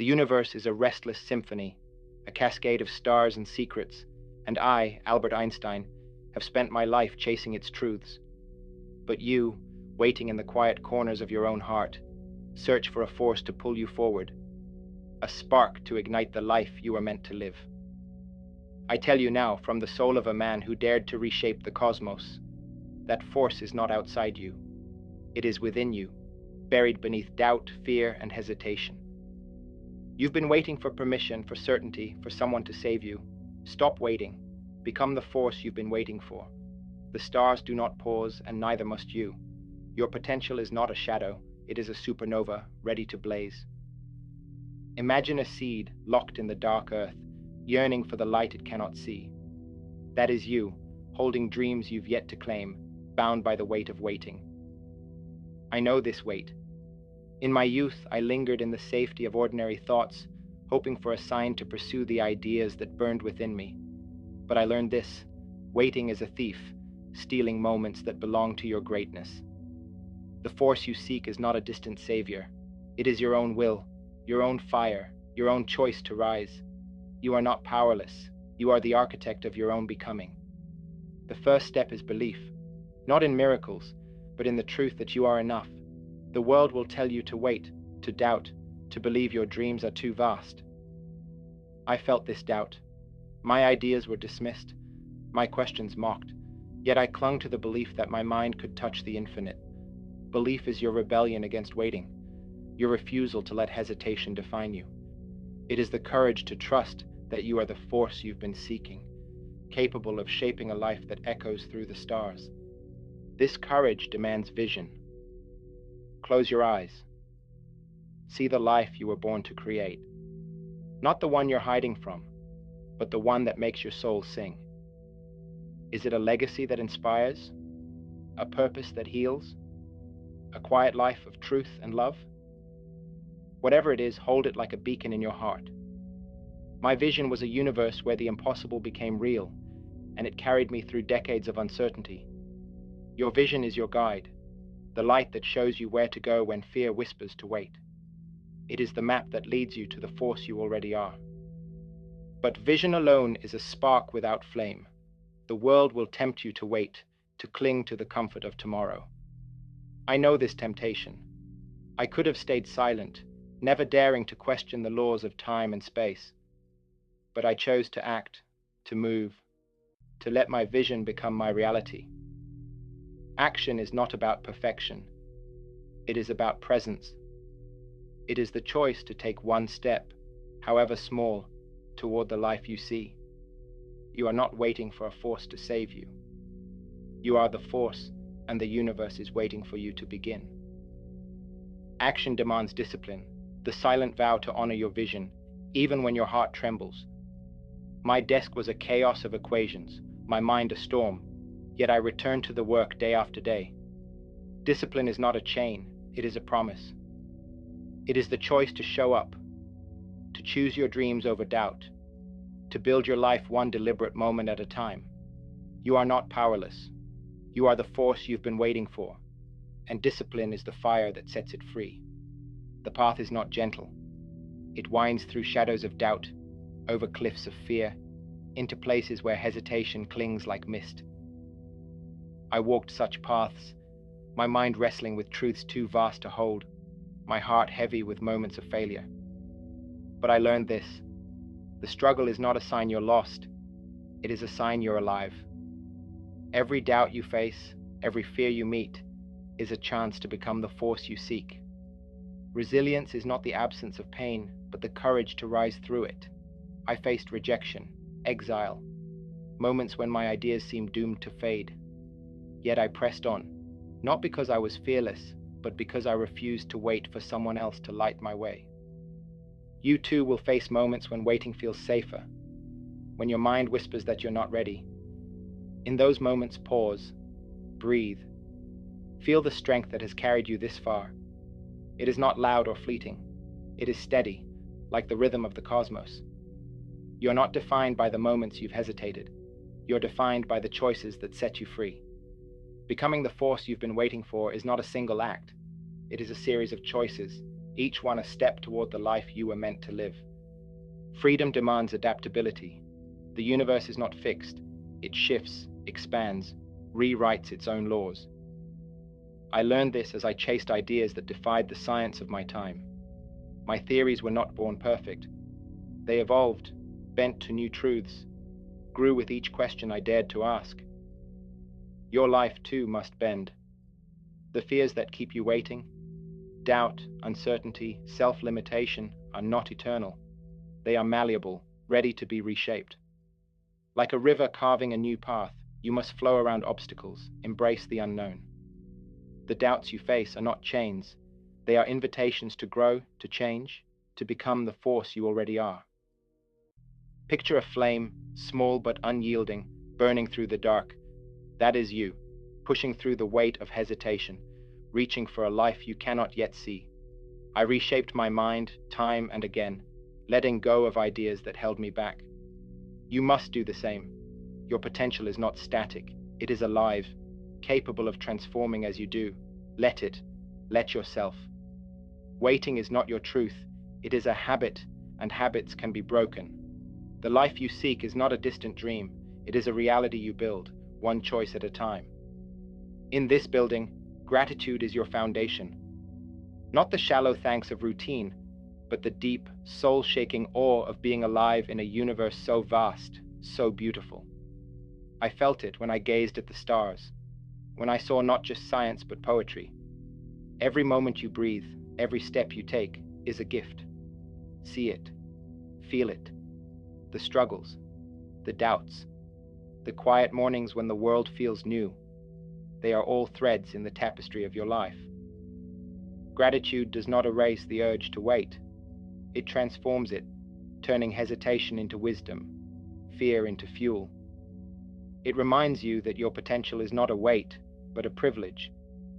The universe is a restless symphony, a cascade of stars and secrets, and I, Albert Einstein, have spent my life chasing its truths. But you, waiting in the quiet corners of your own heart, search for a force to pull you forward, a spark to ignite the life you are meant to live. I tell you now, from the soul of a man who dared to reshape the cosmos, that force is not outside you. It is within you, buried beneath doubt, fear, and hesitation. You've been waiting for permission, for certainty, for someone to save you. Stop waiting. Become the force you've been waiting for. The stars do not pause, and neither must you. Your potential is not a shadow. It is a supernova, ready to blaze. Imagine a seed locked in the dark earth, yearning for the light it cannot see. That is you, holding dreams you've yet to claim, bound by the weight of waiting. I know this weight. In my youth, I lingered in the safety of ordinary thoughts, hoping for a sign to pursue the ideas that burned within me. But I learned this: waiting is a thief, stealing moments that belong to your greatness. The force you seek is not a distant savior. It is your own will, your own fire, your own choice to rise. You are not powerless. You are the architect of your own becoming. The first step is belief, not in miracles, but in the truth that you are enough. The world will tell you to wait, to doubt, to believe your dreams are too vast. I felt this doubt. My ideas were dismissed, my questions mocked, yet I clung to the belief that my mind could touch the infinite. Belief is your rebellion against waiting, your refusal to let hesitation define you. It is the courage to trust that you are the force you've been seeking, capable of shaping a life that echoes through the stars. This courage demands vision. Close your eyes. See the life you were born to create. Not the one you're hiding from, but the one that makes your soul sing. Is it a legacy that inspires? A purpose that heals? A quiet life of truth and love? Whatever it is, hold it like a beacon in your heart. My vision was a universe where the impossible became real, and it carried me through decades of uncertainty. Your vision is your guide, the light that shows you where to go when fear whispers to wait. It is the map that leads you to the force you already are. But vision alone is a spark without flame. The world will tempt you to wait, to cling to the comfort of tomorrow. I know this temptation. I could have stayed silent, never daring to question the laws of time and space. But I chose to act, to move, to let my vision become my reality. Action is not about perfection. It is about presence. It is the choice to take one step, however small, toward the life you see. You are not waiting for a force to save you. You are the force, and the universe is waiting for you to begin. Action demands discipline, the silent vow to honor your vision, even when your heart trembles. My desk was a chaos of equations, my mind a storm, yet I returned to the work day after day. Discipline is not a chain, it is a promise. It is the choice to show up, to choose your dreams over doubt, to build your life one deliberate moment at a time. You are not powerless. You are the force you've been waiting for, and discipline is the fire that sets it free. The path is not gentle. It winds through shadows of doubt, over cliffs of fear, into places where hesitation clings like mist. I walked such paths, my mind wrestling with truths too vast to hold, my heart heavy with moments of failure. But I learned this: the struggle is not a sign you're lost, it is a sign you're alive. Every doubt you face, every fear you meet, is a chance to become the force you seek. Resilience is not the absence of pain, but the courage to rise through it. I faced rejection, exile, moments when my ideas seemed doomed to fade. Yet I pressed on, not because I was fearless, but because I refused to wait for someone else to light my way. You too will face moments when waiting feels safer, when your mind whispers that you're not ready. In those moments, pause, breathe, feel the strength that has carried you this far. It is not loud or fleeting. It is steady, like the rhythm of the cosmos. You're not defined by the moments you've hesitated. You're defined by the choices that set you free. Becoming the force you've been waiting for is not a single act. It is a series of choices, each one a step toward the life you were meant to live. Freedom demands adaptability. The universe is not fixed. It shifts, expands, rewrites its own laws. I learned this as I chased ideas that defied the science of my time. My theories were not born perfect. They evolved, bent to new truths, grew with each question I dared to ask. Your life, too, must bend. The fears that keep you waiting, doubt, uncertainty, self-limitation, are not eternal. They are malleable, ready to be reshaped. Like a river carving a new path, you must flow around obstacles, embrace the unknown. The doubts you face are not chains. They are invitations to grow, to change, to become the force you already are. Picture a flame, small but unyielding, burning through the dark. That is you, pushing through the weight of hesitation, reaching for a life you cannot yet see. I reshaped my mind time and again, letting go of ideas that held me back. You must do the same. Your potential is not static. It is alive, capable of transforming as you do. Let it. Let yourself. Waiting is not your truth. It is a habit, and habits can be broken. The life you seek is not a distant dream. It is a reality you build, one choice at a time. In this building, gratitude is your foundation. Not the shallow thanks of routine, but the deep, soul-shaking awe of being alive in a universe so vast, so beautiful. I felt it when I gazed at the stars, when I saw not just science but poetry. Every moment you breathe, every step you take, is a gift. See it, feel it. The struggles, the doubts, the quiet mornings when the world feels new. They are all threads in the tapestry of your life. Gratitude does not erase the urge to wait. It transforms it, turning hesitation into wisdom, fear into fuel. It reminds you that your potential is not a weight, but a privilege,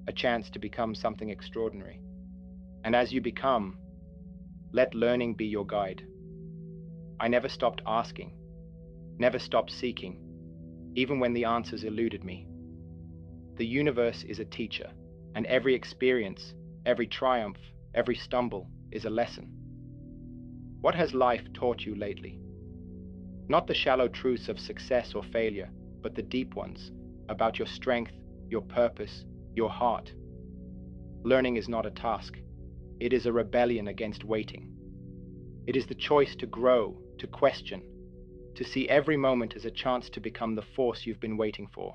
a chance to become something extraordinary. And as you become, let learning be your guide. I never stopped asking, never stopped seeking, even when the answers eluded me. The universe is a teacher, and every experience, every triumph, every stumble is a lesson. What has life taught you lately? Not the shallow truths of success or failure, but the deep ones, about your strength, your purpose, your heart. Learning is not a task. It is a rebellion against waiting. It is the choice to grow, to question, to see every moment as a chance to become the force you've been waiting for.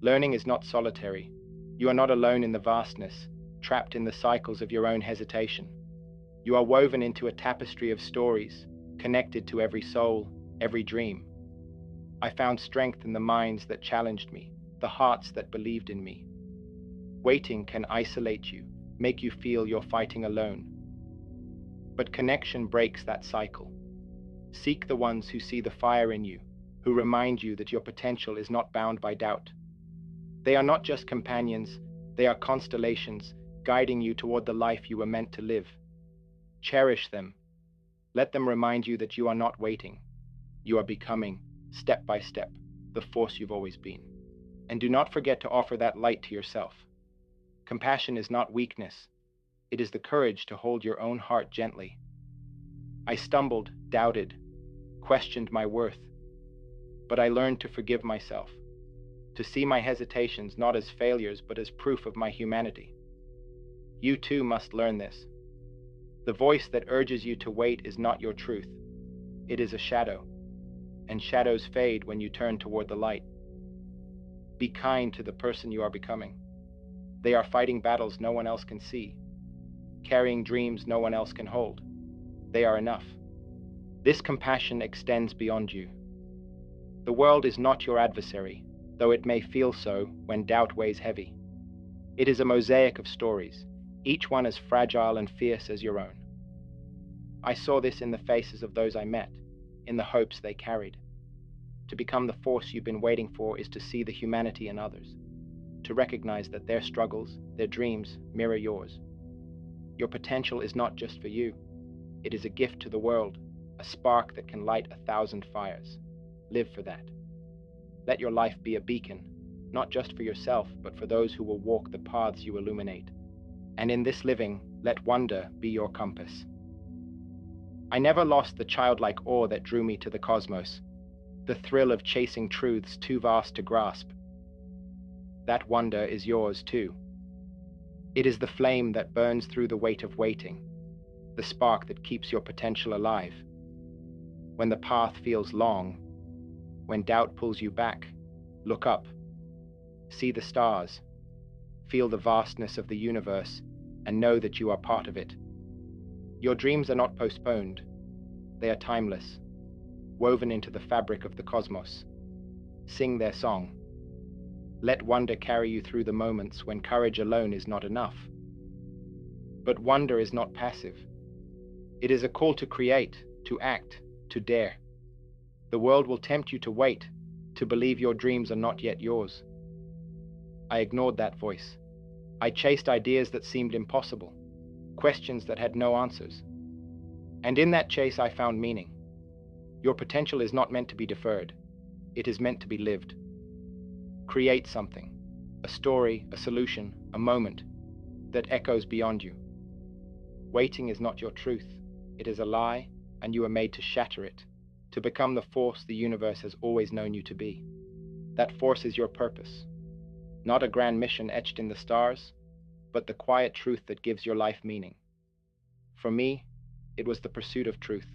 Learning is not solitary. You are not alone in the vastness, trapped in the cycles of your own hesitation. You are woven into a tapestry of stories, connected to every soul, every dream. I found strength in the minds that challenged me, the hearts that believed in me. Waiting can isolate you, make you feel you're fighting alone. But connection breaks that cycle. Seek the ones who see the fire in you, who remind you that your potential is not bound by doubt. They are not just companions, they are constellations, guiding you toward the life you were meant to live. Cherish them. Let them remind you that you are not waiting. You are becoming, step by step, the force you've always been. And do not forget to offer that light to yourself. Compassion is not weakness. It is the courage to hold your own heart gently. I stumbled, doubted, questioned my worth, but I learned to forgive myself, to see my hesitations not as failures but as proof of my humanity. You too must learn this. The voice that urges you to wait is not your truth. It is a shadow, and shadows fade when you turn toward the light. Be kind to the person you are becoming. They are fighting battles no one else can see, carrying dreams no one else can hold. They are enough. This compassion extends beyond you. The world is not your adversary, though it may feel so when doubt weighs heavy. It is a mosaic of stories, each one as fragile and fierce as your own. I saw this in the faces of those I met, in the hopes they carried. To become the force you've been waiting for is to see the humanity in others, to recognize that their struggles, their dreams, mirror yours. Your potential is not just for you. It is a gift to the world, a spark that can light 1,000 fires. Live for that. Let your life be a beacon, not just for yourself, but for those who will walk the paths you illuminate. And in this living, let wonder be your compass. I never lost the childlike awe that drew me to the cosmos, the thrill of chasing truths too vast to grasp. That wonder is yours too. It is the flame that burns through the weight of waiting, the spark that keeps your potential alive. When the path feels long, when doubt pulls you back, look up. See the stars, feel the vastness of the universe, and know that you are part of it. Your dreams are not postponed. They are timeless, woven into the fabric of the cosmos. Sing their song. Let wonder carry you through the moments when courage alone is not enough. But wonder is not passive. It is a call to create, to act, to dare. The world will tempt you to wait, to believe your dreams are not yet yours. I ignored that voice. I chased ideas that seemed impossible, questions that had no answers. And in that chase I found meaning. Your potential is not meant to be deferred. It is meant to be lived. Create something, a story, a solution, a moment that echoes beyond you. Waiting is not your truth. It is a lie, and you are made to shatter it, to become the force the universe has always known you to be. That force is your purpose. Not a grand mission etched in the stars, but the quiet truth that gives your life meaning. For me, it was the pursuit of truth,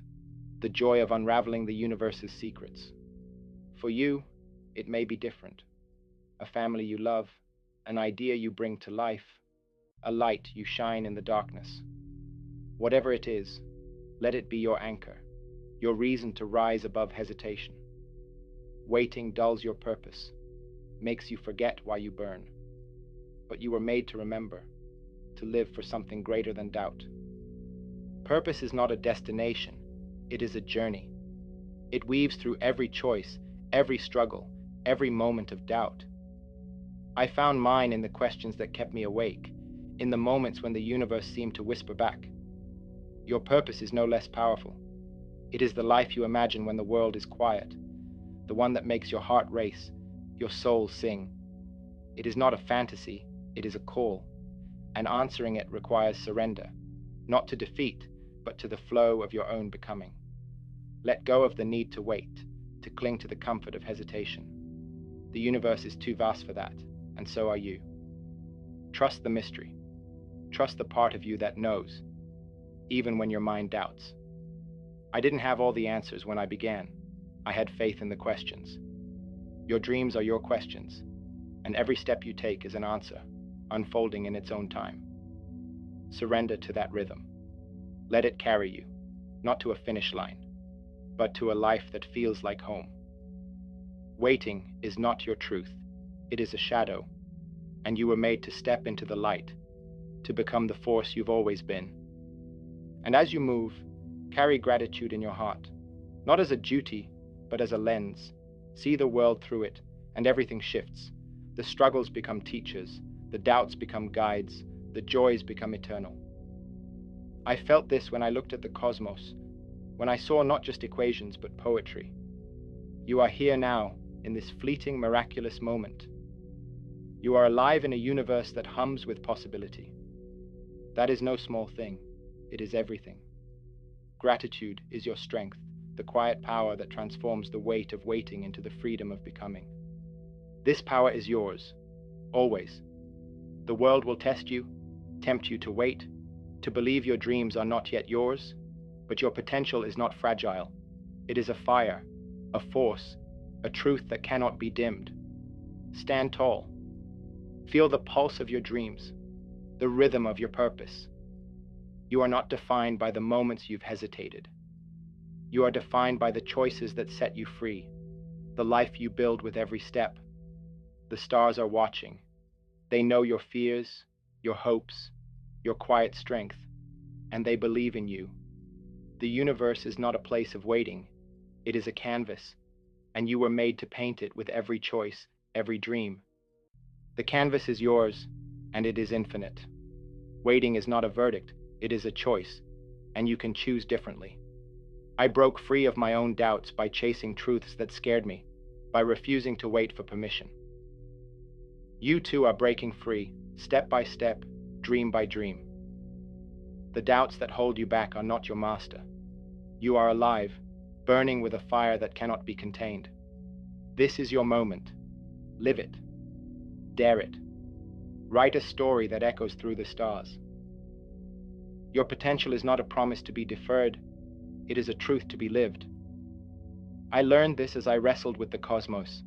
the joy of unraveling the universe's secrets. For you, it may be different. A family you love, an idea you bring to life, a light you shine in the darkness. Whatever it is, let it be your anchor, your reason to rise above hesitation. Waiting dulls your purpose, makes you forget why you burn. But you were made to remember, to live for something greater than doubt. Purpose is not a destination, it is a journey. It weaves through every choice, every struggle, every moment of doubt. I found mine in the questions that kept me awake, in the moments when the universe seemed to whisper back. Your purpose is no less powerful. It is the life you imagine when the world is quiet, the one that makes your heart race, your soul sing. It is not a fantasy, it is a call, and answering it requires surrender, not to defeat, but to the flow of your own becoming. Let go of the need to wait, to cling to the comfort of hesitation. The universe is too vast for that, and so are you. Trust the mystery. Trust the part of you that knows, even when your mind doubts. I didn't have all the answers when I began. I had faith in the questions. Your dreams are your questions, and every step you take is an answer, unfolding in its own time. Surrender to that rhythm. Let it carry you, not to a finish line, but to a life that feels like home. Waiting is not your truth. It is a shadow, and you were made to step into the light, to become the force you've always been. And as you move, carry gratitude in your heart, not as a duty, but as a lens. See the world through it, and everything shifts. The struggles become teachers, the doubts become guides, the joys become eternal. I felt this when I looked at the cosmos, when I saw not just equations, but poetry. You are here now, in this fleeting, miraculous moment. You are alive in a universe that hums with possibility. That is no small thing. It is everything. Gratitude is your strength, the quiet power that transforms the weight of waiting into the freedom of becoming. This power is yours, always. The world will test you, tempt you to wait, to believe your dreams are not yet yours, but your potential is not fragile. It is a fire, a force, a truth that cannot be dimmed. Stand tall. Feel the pulse of your dreams, the rhythm of your purpose. You are not defined by the moments you've hesitated. You are defined by the choices that set you free, the life you build with every step. The stars are watching. They know your fears, your hopes, your quiet strength, and they believe in you. The universe is not a place of waiting. It is a canvas, and you were made to paint it with every choice, every dream. The canvas is yours, and it is infinite. Waiting is not a verdict, it is a choice, and you can choose differently. I broke free of my own doubts by chasing truths that scared me, by refusing to wait for permission. You too are breaking free, step by step, dream by dream. The doubts that hold you back are not your master. You are alive, burning with a fire that cannot be contained. This is your moment. Live it. Dare it. Write a story that echoes through the stars. Your potential is not a promise to be deferred. It is a truth to be lived. I learned this as I wrestled with the cosmos,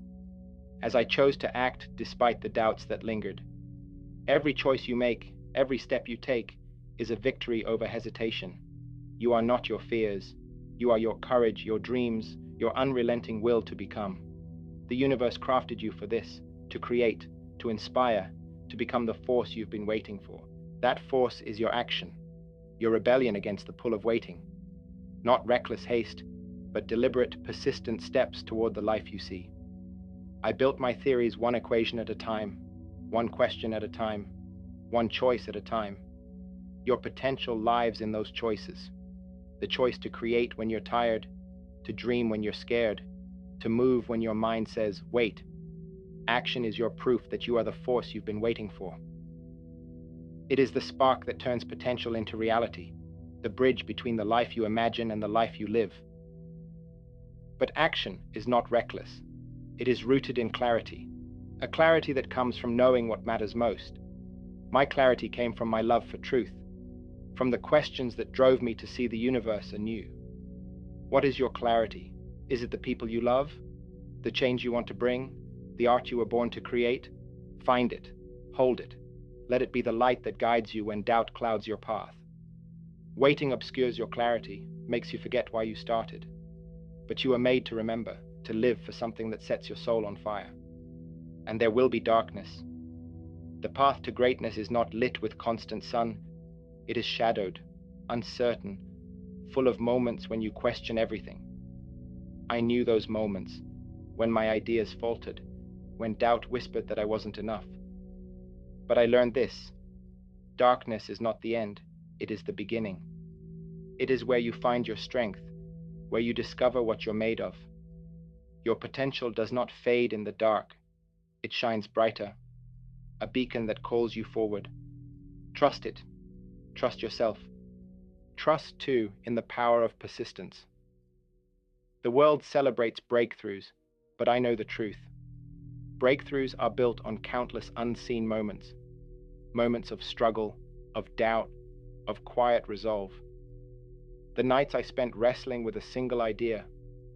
as I chose to act despite the doubts that lingered. Every choice you make, every step you take, is a victory over hesitation. You are not your fears. You are your courage, your dreams, your unrelenting will to become. The universe crafted you for this, to create, to inspire, to become the force you've been waiting for. That force is your action, your rebellion against the pull of waiting. Not reckless haste, but deliberate, persistent steps toward the life you see. I built my theories one equation at a time, one question at a time, one choice at a time. Your potential lives in those choices. The choice to create when you're tired, to dream when you're scared, to move when your mind says, wait. Action is your proof that you are the force you've been waiting for. It is the spark that turns potential into reality, the bridge between the life you imagine and the life you live. But action is not reckless. It is rooted in clarity, a clarity that comes from knowing what matters most. My clarity came from my love for truth, from the questions that drove me to see the universe anew. What is your clarity? Is it the people you love? The change you want to bring? The art you were born to create? Find it. Hold it. Let it be the light that guides you when doubt clouds your path. Waiting obscures your clarity, makes you forget why you started. But you are made to remember, to live for something that sets your soul on fire. And there will be darkness. The path to greatness is not lit with constant sun. It is shadowed, uncertain, full of moments when you question everything. I knew those moments, when my ideas faltered, when doubt whispered that I wasn't enough. But I learned this: darkness is not the end, it is the beginning. It is where you find your strength, where you discover what you're made of. Your potential does not fade in the dark, it shines brighter, a beacon that calls you forward. Trust it. Trust yourself. Trust, too, in the power of persistence. The world celebrates breakthroughs, but I know the truth. Breakthroughs are built on countless unseen moments. Moments of struggle, of doubt, of quiet resolve. The nights I spent wrestling with a single idea,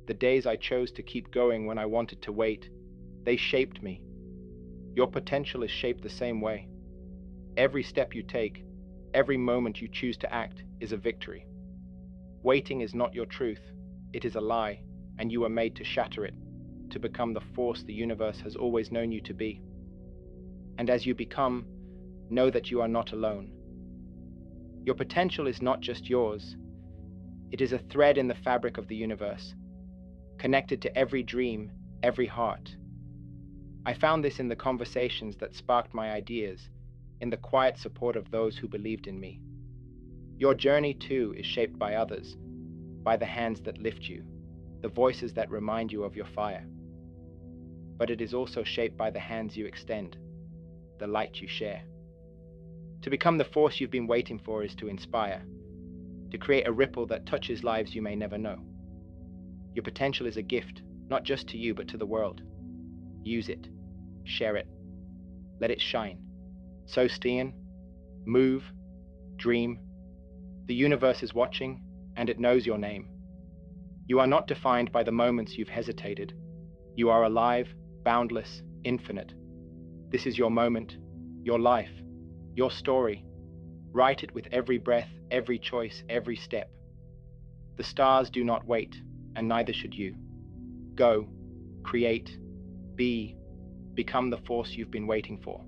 the days I chose to keep going when I wanted to wait, they shaped me. Your potential is shaped the same way. Every step you take, every moment you choose to act is a victory. Waiting is not your truth, it is a lie, and you are made to shatter it, to become the force the universe has always known you to be. And as you become, know that you are not alone. Your potential is not just yours, it is a thread in the fabric of the universe, connected to every dream, every heart. I found this in the conversations that sparked my ideas, in the quiet support of those who believed in me. Your journey, too, is shaped by others, by the hands that lift you, the voices that remind you of your fire. But it is also shaped by the hands you extend, the light you share. To become the force you've been waiting for is to inspire, to create a ripple that touches lives you may never know. Your potential is a gift, not just to you, but to the world. Use it. Share it. Let it shine. So, Stian, move, dream. The universe is watching, and it knows your name. You are not defined by the moments you've hesitated. You are alive, boundless, infinite. This is your moment, your life, your story. Write it with every breath, every choice, every step. The stars do not wait, and neither should you. Go, create, be, become the force you've been waiting for.